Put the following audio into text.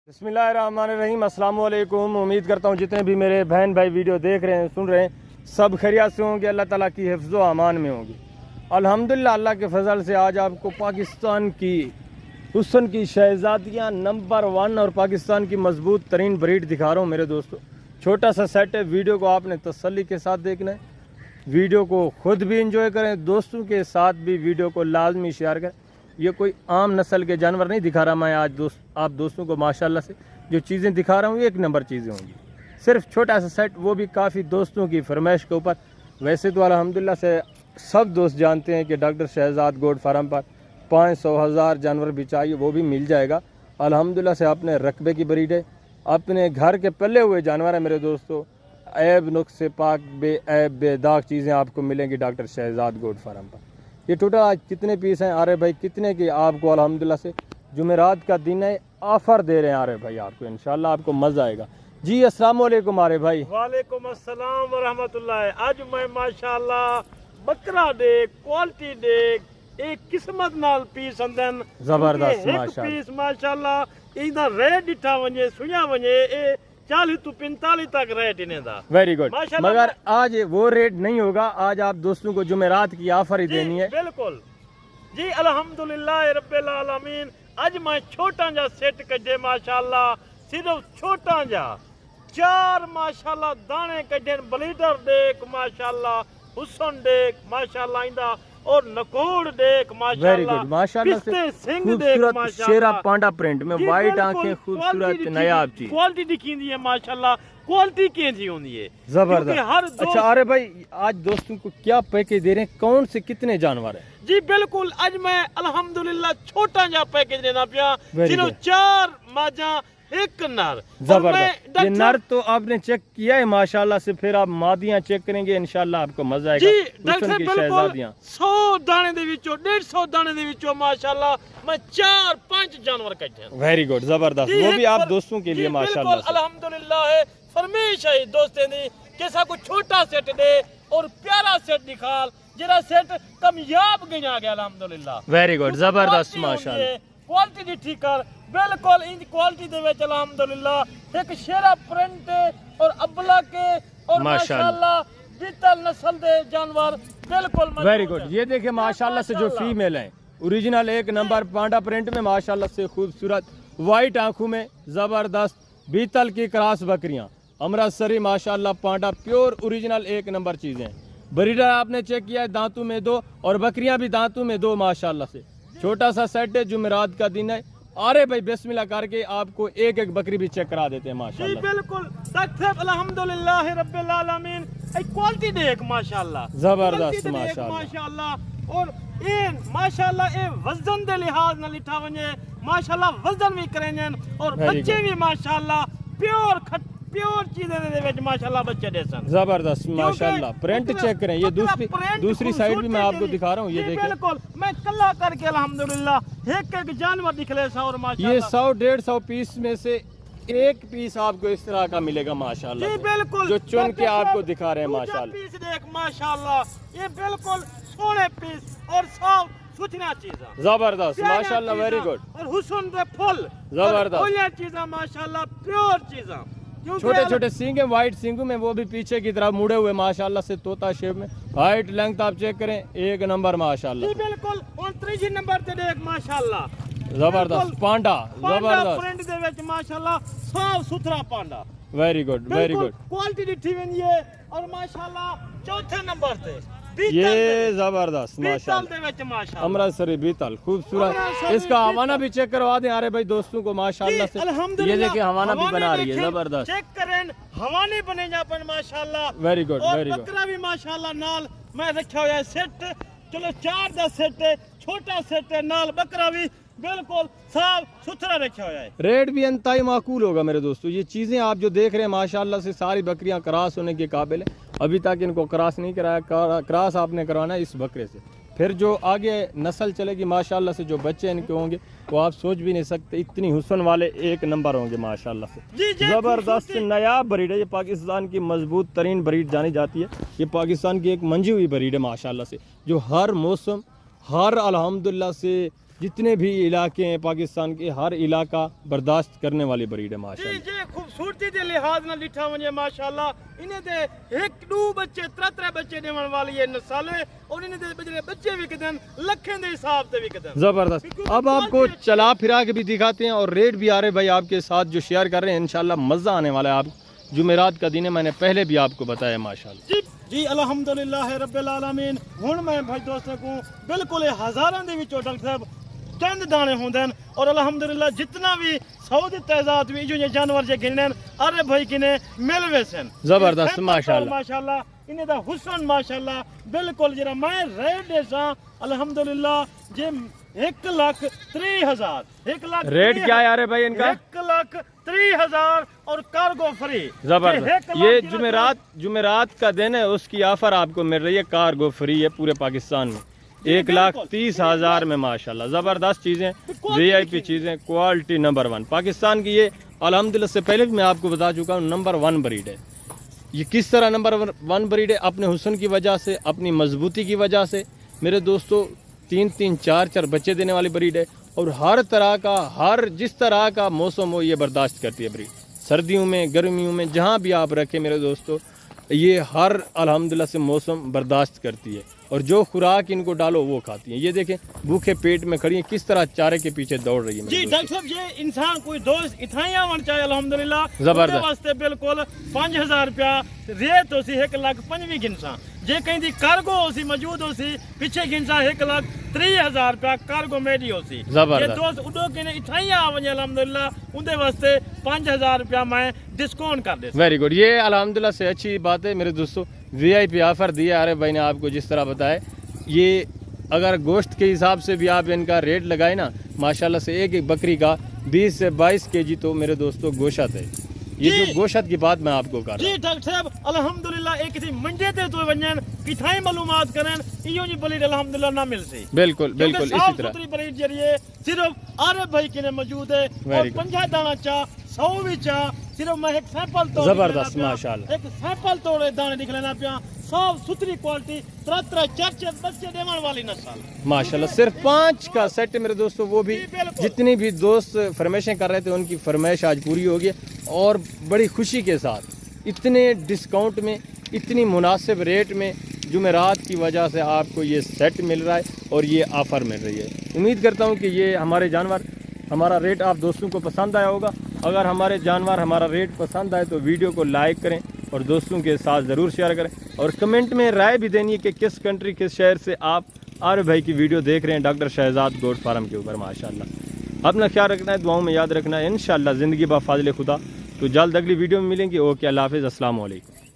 बिस्मिल्लाहिर्रहमानिर्रहीम, अस्सलाम वालेकुम। उम्मीद करता हूँ जितने भी मेरे बहन भाई वीडियो देख रहे हैं, सुन रहे हैं, सब खैरियत से होंगे, अल्लाह ताला की हिफ्ज़ व अमान में होंगे। अल्हम्दुलिल्लाह, अल्लाह के फजल से आज आपको पाकिस्तान की हुस्न की शहज़ादियाँ नंबर 1 और पाकिस्तान की मजबूत तरीन ब्रीड दिखा रहा हूँ मेरे दोस्तों। छोटा सा सेट है, वीडियो को आपने तसल्ली के साथ देखना है, वीडियो को खुद भी इंजॉय करें, दोस्तों के साथ भी वीडियो को लाजमी शेयर करें। ये कोई आम नस्ल के जानवर नहीं दिखा रहा मैं आज आप दोस्तों को। माशाल्लाह से जो चीज़ें दिखा रहा हूँ एक नंबर चीज़ें होंगी। सिर्फ छोटा सा सेट, वो भी काफ़ी दोस्तों की फरमाइश के ऊपर। वैसे तो अल्हम्दुलिल्लाह से सब दोस्त जानते हैं कि डॉक्टर शहजाद गोट फार्म पर 500,000 जानवर भी चाहिए, वो भी मिल जाएगा अल्हम्दुलिल्लाह से। अपने रकबे की ब्रीड है, अपने घर के पले हुए जानवर है मेरे दोस्तों। ऐब नुक्स से पाक बेऐब बेदाग चीज़ें आपको मिलेंगी डॉक्टर शहजाद गोट फार्म पर। ये टोटल आज कितने पीस हैं आरे भाई, कितने की आपको अल्हम्दुलिल्लाह से जुमेरात का दिन है, ऑफ़र दे रहे हैं आरे भाई आपको, इंशाल्लाह आपको मज़ा आएगा। जी अस्सलाम वालेकुम आरे भाई। वालेकुम अस्सलाम व रहमतुल्लाह। आज मैं माशाल्लाह बकरा दे क्वालिटी दे एक किस्मत नाल पीस अंदन जबरदस्त माशाल्लाह पीस माशाल्लाह इदा रेट दिठा वने सुया वने ए 40 to 45 तक रेट इन्हें दा। Very good. मगर आज वो रेट नहीं होगा, आज आप दोस्तों को जुमेरात की ऑफर ही देनी है। बिल्कुल जी, अल्हम्दुलिल्लाह रब्बिल आलमीन। आज मैं छोटा जा सेट कटे माशाल्लाह, सिर्फ छोटा जा 4 माशाल्लाह दाने कटे, ब्लीडर देख माशाल्लाह, हुसन देख माशाल्लाह इंदा, और नकोड़ देख माशाल्लाह। वेरी गुड माशाल्लाह से खूबसूरत शेरा पांडा प्रिंट में वाइट आंखें, खूबसूरत नायाब चीज क्वालिटी दिखी है माशाल्लाह। क्वालिटी कैसी होती है जबरदस्त। अच्छा अरे भाई, आज दोस्तों को क्या पैकेज दे रहे हैं, कौन से कितने जानवर है? जी बिल्कुल, आज मैं अल्हम्दुलिल्लाह छोटा जा पैकेज देना पिया, सिर्फ 4 माजा एक नर। जबरदस्त। ये नर तो आपने चेक किया है माशाल्लाह से, फिर आप मादियां चेक करेंगे इंशाल्लाह आपको मजा आएगा। जी डॉक्टर साहब बिल्कुल 100 दाने दे विचों 150 दाने दे विचों माशाल्लाह मैं 4-5 जानवर कटे। वेरी गुड, जबरदस्त। वो भी आप दोस्तों के लिए माशाल्लाह अल्हम्दुलिल्लाह। फरमाइश है दोस्तों दी कैसा कुछ छोटा सेट दे और प्यारा सेट दिखाल, जरा सेट कामयाब गया गया अल्हम्दुलिल्लाह। वेरी गुड, जबरदस्त माशाल्लाह। क्वालिटी दी ठीक कर बिल्कुल इन क्वालिटी दे विच अल्हम्दुलिल्लाह एक शेरा प्रिंट और अबला के और माशाल्लाह बीतल नस्ल दे जानवर बिल्कुल। Very good. ये देखिए माशाल्लाह से जो फीमेल है ओरिजिनल एक नंबर पांडा प्रिंट में माशाल्लाह से खूबसूरत, वाइट आंखों में जबरदस्त बीतल की क्रॉस बकरियां, अमृतसरी माशाल्लाह पांडा प्योर ओरिजिनल एक नंबर चीजें। ब्रीडर आपने चेक किया है दांतों में 2 और बकरियां भी दांतों में 2 माशाल्लाह से। छोटा सा सेट है, जुमेरात का दिन है। अरे भाई बिस्मिल्लाह करके आपको एक एक बकरी भी चेक करा देते हैं माशाल्लाह। जी बिल्कुल डॉक्टर अल्हम्दुलिल्लाह रब्बिल आलमीन। क्वालिटी देख माशाल्लाह, जबरदस्त माशाल्लाह। और इन माशाल्लाह ए वजन दे लिहाज न लिठा वने माशाल्लाह, वजन भी करेंगे और बच्चे भी माशाल्लाह प्योर चीजें दे विच माशाल्लाह बच्चे देसन। जबरदस्त माशाल्लाह। प्रिंट चेक करें, ये दूसरी साइड भी मैं आपको दिखा रहा हूँ। ये देखिए बिल्कुल मैं कल्ला करके अल्हम्दुलिल्लाह एक जानवर दिखले सा और माशाल्लाह ये 100-150 पीस में से एक पीस आपको इस तरह का मिलेगा माशाल्लाह। जी बिल्कुल, जो चुन के आपको दिखा रहे हैं माशाल्लाह। पीस देख माशाल्लाह, ये बिल्कुल सोने पीस और 100 सूचना चीज़ जबरदस्त माशाल्लाह। Very good. और हुस्न दे फुल जबरदस्त चीज़ माशाल्लाह, प्योर चीज़। छोटे छोटे सींग है, व्हाइट सींगों में, वो भी पीछे की तरफ मुड़े हुए माशाल्लाह से तोता शेप में। हाइट लेंथ आप चेक करें, एक नंबर माशाल्लाह। बिल्कुल 29 नंबर ते देख माशाल्लाह, जबरदस्त पांडा, जबरदस्त प्रिंट दे विच माशाल्लाह, साफ सुथरा पांडा। Very good, very good. Quality दिखी हुई है और माशाल्लाह चौथे नंबर पे ये जबरदस्त माशाल्लाह, अमृतसरी बीतल खूबसूरत। इसका हवाना भी चेक करवा दें अरे भाई दोस्तों को माशाल्लाह से। ये देखिए हवाना भी बना रही है, जबरदस्त। चेक करें हवाने बने जापन माशाल्लाह। Very good, very good. बकरा भी माशाल्लाह नाल मैं रखा हुआ है सेट। चलो 4 दा सेट है, छोटा सेट है, नाल बकरा भी बिल्कुल साफ सुथरा रखा हुआ है। रेट भी अंतहाई माकूल होगा मेरे दोस्तों। ये चीज़ें आप जो देख रहे हैं माशाल्लाह से सारी बकरियां क्रॉस होने के काबिल है। अभी तक इनको क्रॉस नहीं कराया, क्रॉस आपने करवाना है इस बकरे से, फिर जो आगे नस्ल चलेगी माशाल्लाह से, जो बच्चे इनके होंगे वो आप सोच भी नहीं सकते, इतनी हुस्न वाले एक नंबर होंगे माशाल्लाह से। जबरदस्त नया ब्रीड है, ये पाकिस्तान की मजबूत तरीन ब्रीड जानी जाती है। ये पाकिस्तान की एक मंजी हुई ब्रीड है माशाल्लाह से, जो हर मौसम हर अल्हम्दुलिल्लाह से जितने भी इलाके हैं पाकिस्तान के, हर इलाका बर्दाश्त करने वाली ब्रीड है जी माशाल्लाह। जी खूबसूरती के लिहाज ना लिठा वने माशाल्लाह इन्हें दे एक दो बच्चे त्रै बच्चे देवन वाली है नस्ल है और इन्हें दे बजरे बच्चे विकदन लखें दे हिसाब से विकदन जबरदस्त। अब आपको चला फिरा के भी दिखाते हैं और रेट भी आ रहे भाई आपके साथ जो शेयर कर रहे हैं, इंशाल्लाह मजा आने वाला है। आप जुमेरात का दिन है, मैंने पहले भी आपको बताया माशाल्लाह। जी अल्हम्दुलिल्लाह रब्बिल आलमीन। हुण मैं भाई दोस्तों को बिल्कुल हज़ारां दे विचों डॉक्टर साहब चंद दाने होंदे हैं और अल्हम्दुलिल्लाह जितना भी 100 दी तादाद भी जो जानवर जे गिनने अरे भाई किने मिल वेसन जबरदस्त माशाल्लाह माशाल्लाह। इन्हें दा हुस्न माशाल्लाह बिल्कुल जरा मैं रेट देसा अल्हम्दुलिल्लाह जे 1,03,000 1,03,000 रेट क्या है यार भाई इनका? 1,03,000 और कार्गो फ्री। जबरदस्त। ये जुमेरात का दिन है, उसकी ऑफर आपको मिल रही है, कार्गो फ्री है पूरे पाकिस्तान में 1,30,000 में माशाल्लाह। जबरदस्त चीजें, VIP चीजें, क्वालिटी नंबर 1 पाकिस्तान की। ये अल्हम्दुलिल्लाह से पहले भी मैं आपको बता चुका हूँ नंबर 1 ब्रीड है। ये किस तरह नंबर 1 ब्रीड है? अपने हुस्न की वजह से, अपनी मजबूती की वजह से मेरे दोस्तों 3-3, 4-4 बच्चे देने वाली ब्रीड है और हर तरह का, हर जिस तरह का मौसम हो ये बर्दाश्त करती है ब्रीड। सर्दियों में, गर्मियों में, जहाँ भी आप रखें मेरे दोस्तों, ये हर अल्हम्दुलिल्लाह से मौसम बर्दाश्त करती है और जो खुराक इनको डालो वो खाती हैं। ये देखें भूखे पेट में खड़ी हैं, किस तरह चारे के पीछे दौड़ रही है। जी डॉक्टर साहब ये इंसान कोई दोस्त इथाइया वन चाहे अल्हम्दुलिल्लाह जबरदस्त वास्ते बिल्कुल 5,000 रुपया रेट होसी 1,05,000 गिनसा जे कहीं दी कार्गो होसी मौजूद होसी पीछे गिनसा 1,03,000 रुपया कार्गो मेडी होसी। ये दोस्त उडो के इथाइया वने अल्हम्दुलिल्लाह उनके वास्ते 5,000 रुपया मैं डिस्काउंट कर दे। Very good. ये अल्हम्दुलिल्लाह से अच्छी बात है मेरे दोस्तों। VIP ऑफर दिया अरे भाई ने आपको, जिस तरह बताए। ये अगर गोश्त के हिसाब से भी आप इनका रेट लगाए ना माशाल्लाह से, एक बकरी का 20 से 22 kg तो मेरे दोस्तों गोश्त है। ये जो गोश्त की बात मैं आपको कर रहा हूं। जी डॉक्टर साहब अल्हम्दुलिल्लाह एक थी मंजे ते तो वजन किथाई मालूमात करन इयो जी ब्रीड अल्हम्दुलिल्लाह ना मिल सी। बिल्कुल बिल्कुल इसी तरह साफ ब्रीड जरिए सिर्फ आरे भाई के मौजूद है और 50 दाना चा 100 भी चा सिर्फ मैं एक सैंपल तो जबरदस्त माशाल्लाह एक सैंपल तोड़े दाने दिखलेना पिया साफ सुथरी क्वालिटी 3-4 बच्चे देवन वाली नस्ल माशाल्लाह। सिर्फ 5 का सेट मेरे दोस्तों, वो भी जितनी भी दोस्त फरमाइशें कर रहे थे उनकी फरमाइश आज पूरी होगी और बड़ी खुशी के साथ इतने डिस्काउंट में, इतनी मुनासिब रेट में जुमेरात की वजह से आपको ये सेट मिल रहा है और ये ऑफ़र मिल रही है। उम्मीद करता हूँ कि ये हमारे जानवर, हमारा रेट आप दोस्तों को पसंद आया होगा। अगर हमारे जानवर, हमारा रेट पसंद आए तो वीडियो को लाइक करें और दोस्तों के साथ ज़रूर शेयर करें और कमेंट में राय भी देनी है कि किस कंट्री, किस शहर से आप आरिफ भाई की वीडियो देख रहे हैं डॉक्टर शहजाद गोट फार्म के ऊपर। माशाल्लाह अपना ख्याल रखना है, दुआओं में याद रखना है। इंशाल्लाह ज़िंदगी बा फाज़िल खुदा। तो जल्द अगली वीडियो में मिलेंगे। ओके, अल्लाह हाफ़िज़, अस्सलाम वालेकुम।